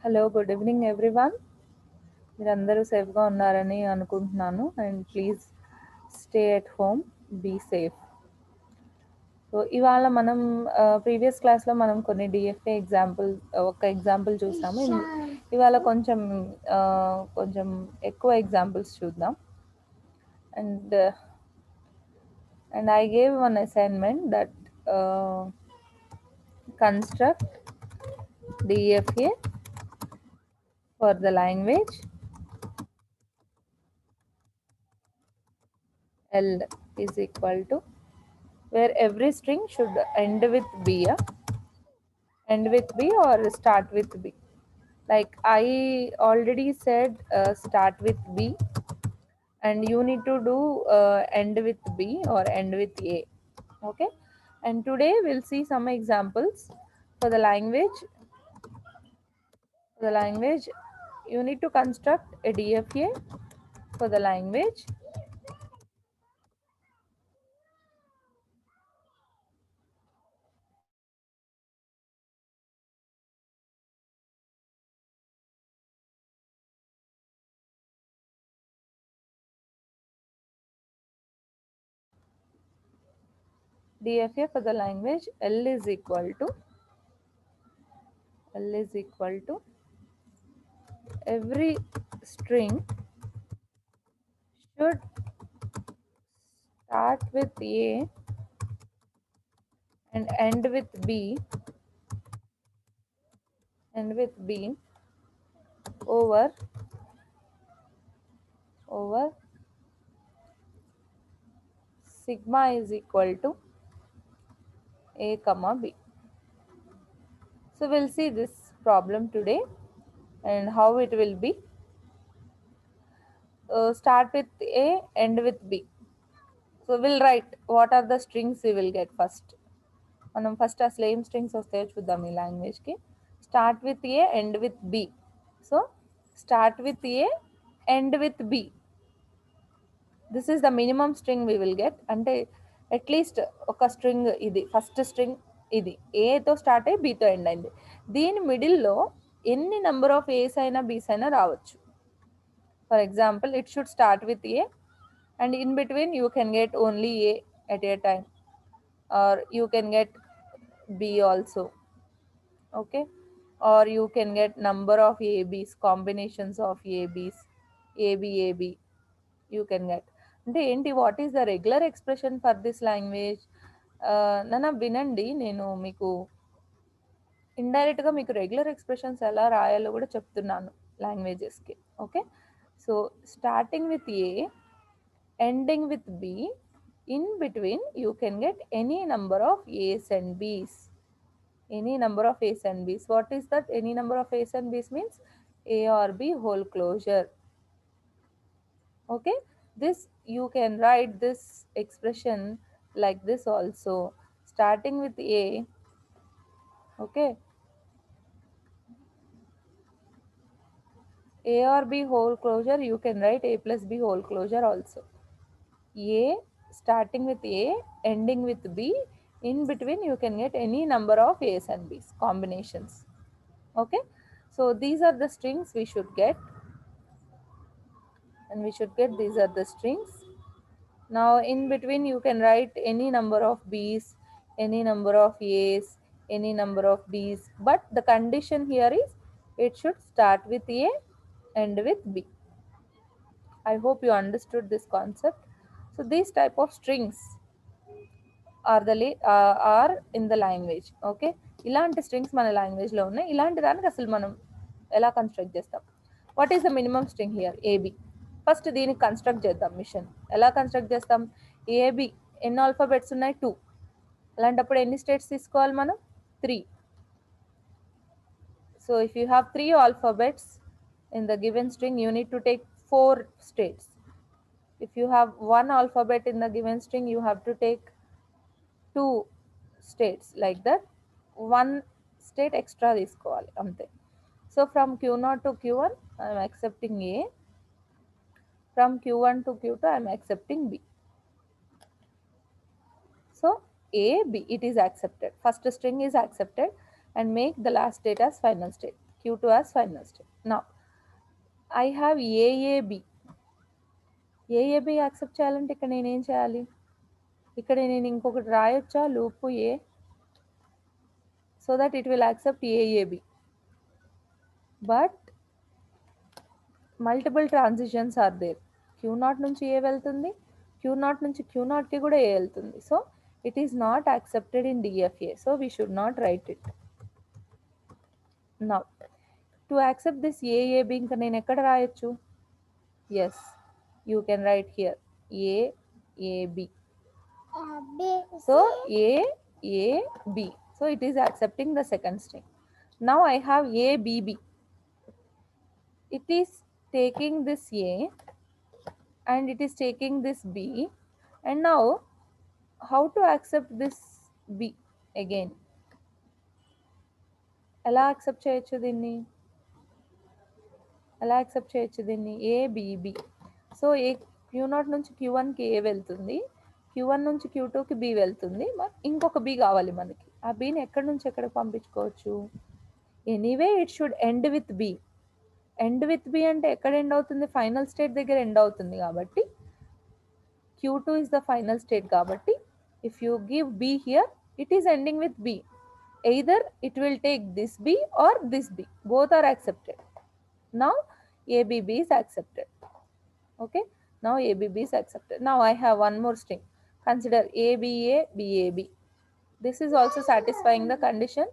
Hello good evening everyone. మీరందరూ సేఫ్గా ఉన్నారని అనుకుంటున్నాను. And please stay at home, be safe. So ఇవాళ మనం ప్రీవియస్ క్లాస్లో మనం కొన్ని డిఎఫ్ఏ ఒక ఎగ్జాంపుల్ చూసాము. ఇవాళ కొంచెం ఎక్కువ ఎగ్జాంపుల్స్ చూద్దాం. And I gave one assignment that construct DFA for the language L is equal to where every string should end with B or start with B. Like I already said, start with B, and you need to do end with B or end with A. Okay, and today we'll see some examples for the language. For the language, you need to construct a DFA for the language DFA for the language L is equal to every string should start with A and end with B over sigma is equal to A comma B. So we'll see this problem today and how it will be. Start with A, end with B. So we'll write what are the strings we will get first. మనం first అసలు ఏం strings వస్తాయో చూద్దాం ఈ లాంగ్వేజ్కి. Start with a, end with b. So start with a, end with b. This is the minimum string we will get. అంటే at least ఒక string ఇది, ఫస్ట్ స్ట్రింగ్ ఇది ఏతో స్టార్ట్ అయ్యి బీతో ఎండ్ అయింది. దీని మిడిల్లో ఎన్ని నెంబర్ ఆఫ్ ఏస్ అయినా బీస్ అయినా రావచ్చు. For example, it should start with A and in between you can get only A at a time, or you can get B also. Okay, or you can get number of ABs, combinations of ABs, AB you can get. అంటే ఏంటి, what is the regular expression for this language? నన్ను వినండి, నేను మీకు ఇండైరెక్ట్గా మీకు regular expressions ఎలా రాయాలో కూడా చెప్తున్నాను లాంగ్వేజెస్కి. Okay, so starting with a, ending with B, in between you can get any number of A's and B's. Any number of A's and B's. What is that? Any number of A's and B's means A or B whole closure. Okay, this you can write this expression like this also. Starting with A, okay, A or B whole closure, you can write A plus B whole closure also. A starting with A, ending with B, in between you can get any number of A's and B's combinations. Okay, so these are the strings we should get, and these are the strings. Now in between you can write any number of B's, any number of A's, any number of B's, but the condition here is it should start with A, end with B. I hope you understood this concept. So these type of strings are in the language. Okay, ఇలాంటి strings మన లాంగ్వేజ్లో ఉన్నాయి. ఇలాంటి దానికి అసలు మనం ఎలా construct చేస్తాం? What is the minimum string here? AB. First దీనికి కన్స్ట్రక్ట్ చేద్దాం మిషన్. ఎలా కన్స్ట్రక్ట్ చేస్తాం? ఏబి ఎన్ని ఆల్ఫాబెట్స్ ఉన్నాయి? 2. అలాంటప్పుడు ఎన్ని స్టేట్స్ తీసుకోవాలి మనం? 3. So if you have 3 alphabets in the given string, you need to take 4 states. If you have 1 alphabet in the given string, you have to take 2 states. Like that, 1 state extra తీసుకోవాలి అంతే. So from Q0 to Q1 I'm accepting A, from Q1 to Q2 I'm accepting B. So A, B, it is accepted. First string is accepted and make the last state as final state. Q2 as final state. Now I have AAB. AAB accept చేయాలంటే ఇక్కడ నేనేం చేయాలి? ఇక్కడ నేను ఇంకొకటి రాయొచ్చా loop A, so that it will accept AAB. But multiple transitions are there. Q0 నుంచి A వెళ్తుంది, Q0 నుంచి Q0 కి కూడా A వెళ్తుంది. So it is not accepted in DFA. So we should not write it. Now to accept this AAB ఇంకా నేను ఎక్కడ రాయొచ్చు? Yes, you can write here AAB. So AAB. So it is accepting the second string. Now I have ABB. It is taking this A and it is taking this B. And now how to accept this B again? ఎలా accept చేయొచ్చు దీన్ని? ఎలా accept చేయొచ్చు దీన్ని? ABB. So Q0 నుంచి Q1కి A వెళ్తుంది, Q1 నుంచి Q2కి B వెళ్తుంది, ఇంకొక B కావాలి మనకి. ఆ Bని ఎక్కడి నుంచి ఎక్కడికి పంపించుకోవచ్చు? Anyway it should end with B. End with B అంటే ఎక్కడ ఎండ్ అవుతుంది? ఫైనల్ స్టేట్ దగ్గర ఎండ్ అవుతుంది కాబట్టి Q2 is the final state kabatti. If you give B here, it is ending with B. Either it will take this B or this B. Both are accepted. Now ABB is accepted. Okay. Now ABB is accepted. Now I have one more string. Consider ABA, BAB. This is also satisfying the condition.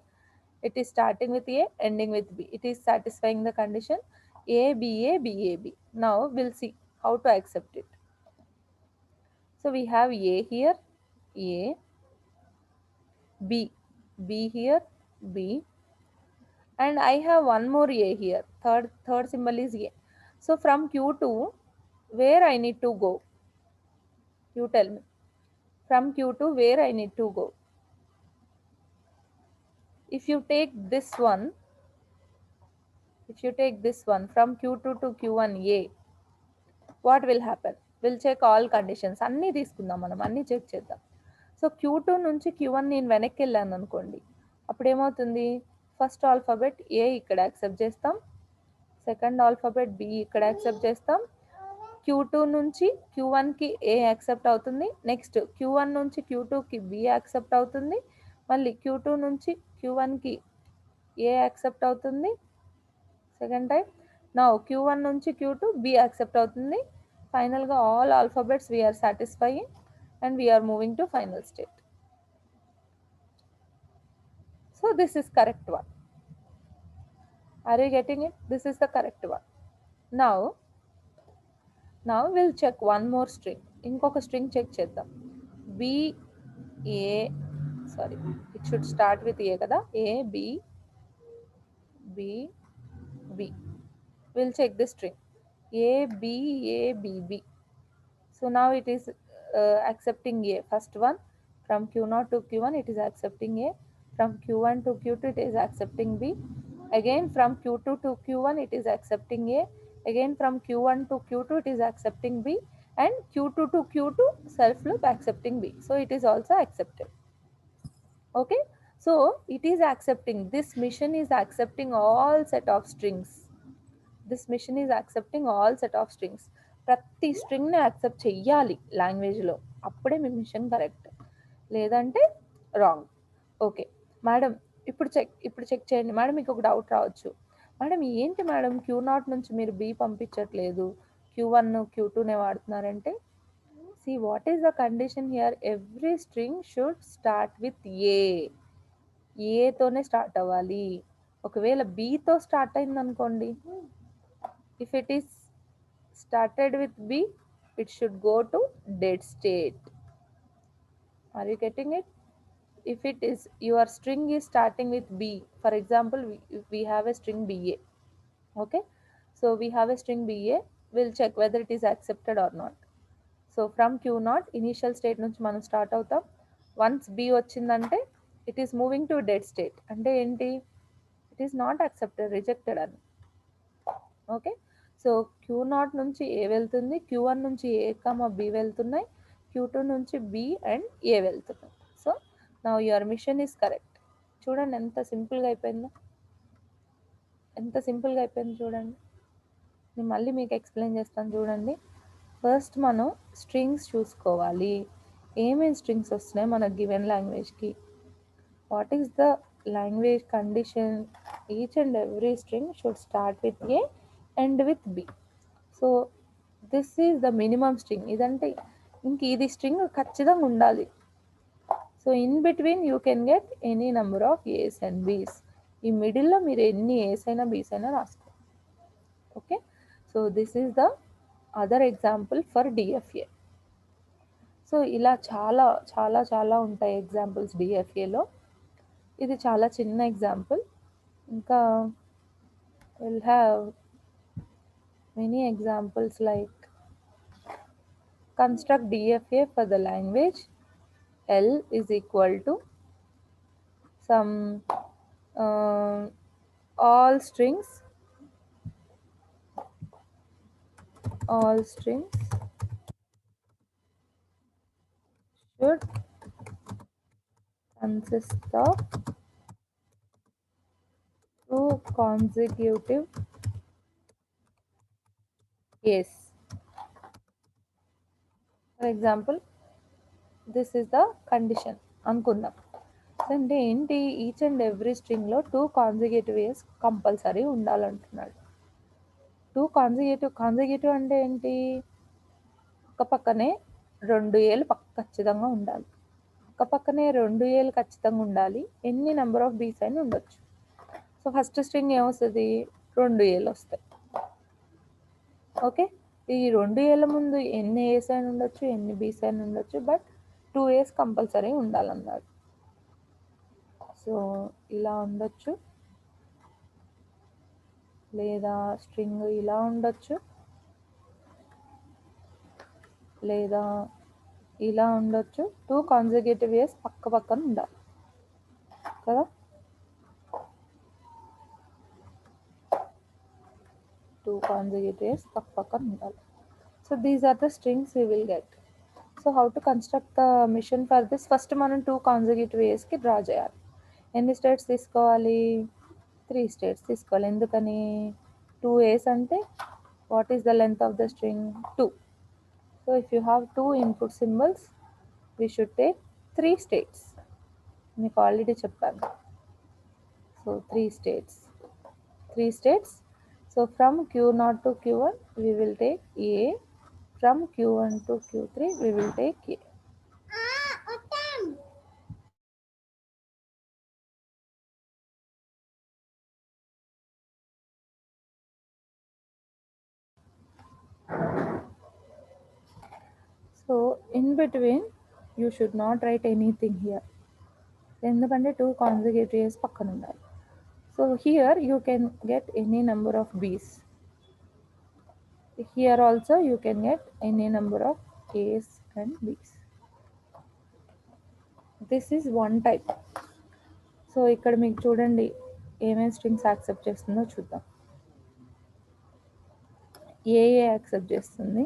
It is starting with A, ending with B. It is satisfying the condition ABA, BAB. Now we'll see how to accept it. So we have A here, A, B, B here, B, and I have one more A here. Third symbol is A. So from Q2, where I need to go? You tell me. From Q2, where I need to go? If you take this one from Q2 to Q1 A, what will happen? We'll check all conditions. అన్నీ తీసుకుందాం మనం, అన్నీ check చేద్దాం. So Q2 నుంచి Q1 నేను వెనక్కి వెళ్ళాను అనుకోండి, అప్పుడు ఏమవుతుంది? ఫస్ట్ ఆల్ఫాబెట్ A ఇక్కడ యాక్సెప్ట్ చేస్తాం, సెకండ్ ఆల్ఫాబెట్ B ఇక్కడ యాక్సెప్ట్ చేస్తాం, Q2 నుంచి Q1కి A యాక్సెప్ట్ అవుతుంది, నెక్స్ట్ Q1 నుంచి Q2కి B యాక్సెప్ట్ అవుతుంది, మళ్ళీ Q2 నుంచి Q1కి A యాక్సెప్ట్ అవుతుంది సెకండ్ టైం. నౌ Q1 నుంచి Q2 B యాక్సెప్ట్ అవుతుంది. ఫైనల్గా all alphabets we are satisfying and we are moving to final state. So this is correct one. Are you getting it? This is the correct one. Now we'll check one more string. ఇంకొక string check చేద్దాం. It should start with A కదా. A, B, B, B. We'll check this string. A, B, A, B, B. So now it is accepting A. First one, from Q0 to Q1 it is accepting A. From Q1 to Q2 it is accepting B. Again from Q2 to Q1 it is accepting A. Again from Q1 to Q2 it is accepting B. And Q2 to Q2 self loop accepting B. So it is also accepted. Okay. So it is accepting. This mission is accepting all set of strings. This mission is accepting all set of strings. ప్రతి స్ట్రింగ్ని accept చెయ్యాలి లాంగ్వేజ్లో, అప్పుడే మీ machine correct, లేదంటే wrong. Okay madam, ఇప్పుడు check చేయండి madam. మీకు ఒక doubt రావచ్చు, మేడం ఏంటి మేడం Q0 నుంచి మీరు B పంపించట్లేదు, Q1 Q2నే వాడుతున్నారంటే, see what is the condition here? Every string should start with ఏతోనే స్టార్ట్ అవ్వాలి. ఒకవేళ Bతో స్టార్ట్ అయింది అనుకోండి, if it is started with B, it should go to dead state. Are you getting it? If it is your string is starting with B, for example we have a string BA. Okay, so we have a string BA. We'll check whether it is accepted or not. So from Q0 initial state నుంచి మనం start అవుతాం. Once B వచ్చిందంటే it is moving to dead state. అంటే ఏంటి? It is not accepted, rejected అని. Okay, so Q0 నుంచి A వెళ్తుంది, Q1 నుంచి A, B వెళ్తున్నాయి, Q2 నుంచి B అండ్ A వెళ్తున్నాయి. So now your machine is correct. చూడండి ఎంత సింపుల్గా అయిపోయిందో. ఎంత సింపుల్గా అయిపోయింది చూడండి. నేను మళ్ళీ మీకు ఎక్స్ప్లెయిన్ చేస్తాను చూడండి. ఫస్ట్ మనం స్ట్రింగ్స్ చూసుకోవాలి. ఏమేమి స్ట్రింగ్స్ వస్తున్నాయి మన గివెన్ లాంగ్వేజ్కి, what is the language condition. Each and every string should start with a end with b. So this is the minimum string. ఇదంటే ఇంక ఇది స్ట్రింగ్ ఖచ్చితంగా ఉండాలి. So in between you can get any number of a's and b's. ఈ మిడిల్లో మీరు ఎన్ని ఏస్ అయినా బీస్ అయినా రాసుకో. Okay, so this is the other example for DFA. So ఇలా చాలా చాలా చాలా ఉంటాయి ఎగ్జాంపుల్స్ డిఎఫ్ఏలో. ఇది చాలా చిన్న ఎగ్జాంపుల్. ఇంకా will have many examples like construct DFA for the language. L is equal to some all strings should consist of two consecutive A's. For example, this is the condition అనుకుందాం. అంటే ఏంటి, each and every స్ట్రింగ్లో 2 consecutive a's compulsory ఉండాలంటున్నాడు. 2 consecutive అంటే ఏంటి, ఒక పక్కనే 2 ఏలు ఖచ్చితంగా ఉండాలి. ఒక పక్కనే 2 ఏలు ఖచ్చితంగా ఉండాలి. ఎన్ని నెంబర్ ఆఫ్ బీస్ అయినా ఉండొచ్చు. సో ఫస్ట్ స్ట్రింగ్ ఏమొస్తుంది, 2 ఏలు వస్తాయి. ఓకే, ఈ 2 ఏళ్ళ ముందు ఎన్ని ఏస్ అయినా ఉండొచ్చు, ఎన్ని బీస్ అయినా ఉండొచ్చు, బట్ 2 ఏస్ కంపల్సరీ ఉండాలన్నాడు. సో ఇలా ఉండొచ్చు, లేదా స్ట్రింగ్ ఇలా ఉండొచ్చు, లేదా ఇలా ఉండొచ్చు. 2 కాన్సిక్యూటివ్ ఏస్ పక్క పక్కన ఉండాలి కదా. 2 కాన్సిక్యూటివ్ ఏస్ పక్క పక్కన ఉండాలి. So these are the strings we will get. So how to construct the machine for this, first మనం 2 కాన్సిక్యూటివ్ ఏస్కి డ్రా చేయాలి. ఎన్ని స్టేట్స్ తీసుకోవాలి, 3 స్టేట్స్ తీసుకోవాలి. ఎందుకని, 2 ఏస్ అంటే what is the length of the string, 2. So if you have 2 input symbols we should take 3 states. మీకు already చెప్పాను. So 3 states. So from Q0 to Q1 we will take A, from Q1 to Q3 we will take A. So in between you should not write anything here, ఎందుకంటే 2 consecutive ఏస్ పక్కన ఉండాలి. So here you can get any number of B's. Here also you can get any number of A's and B's. This is one type. So ఇక్కడ మీకు చూడండి ఏమేమి strings accept చేస్తుందో చూద్దాం. A A accept చేస్తుంది,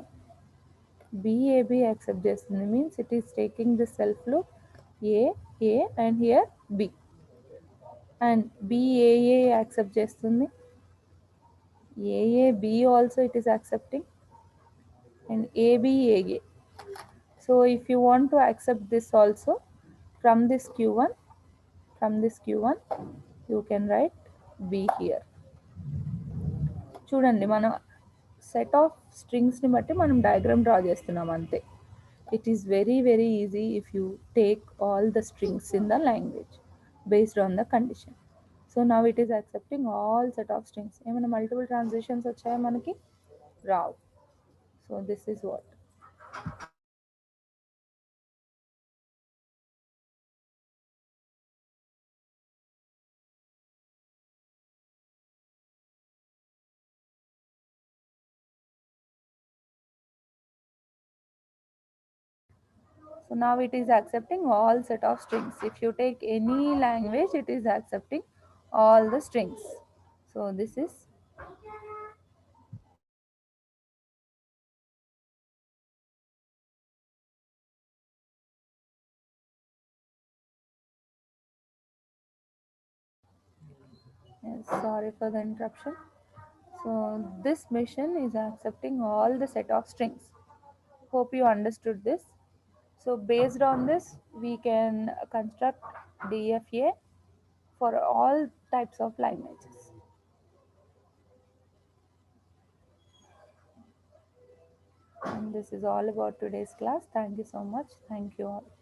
బిఏబి యాక్సెప్ట్ చేస్తుంది, means it is taking the సెల్ఫ్లో A and here B. And B A A accept చేస్తుంది, A A B also it is accepting, and A B A A. So if you want to accept this also from this Q1, you can write B here. చూడండి, మనం set of స్ట్రింగ్స్ని బట్టి మనం diagram draw చేస్తున్నాం అంతే. It is very very easy if you take all the strings in the language based on the condition. So now it is accepting all set of strings. ఏమైనా multiple transitions వచ్చాయా మనకి, రావు. So this is what. So now it is accepting all set of strings. If you take any language, it is accepting all the strings. So this is Yes, sorry for the interruption. So this mission is accepting all the set of strings. Hope you understood this. So based on this, we can construct DFA for all types of lineages. And this is all about today's class. Thank you so much. Thank you all.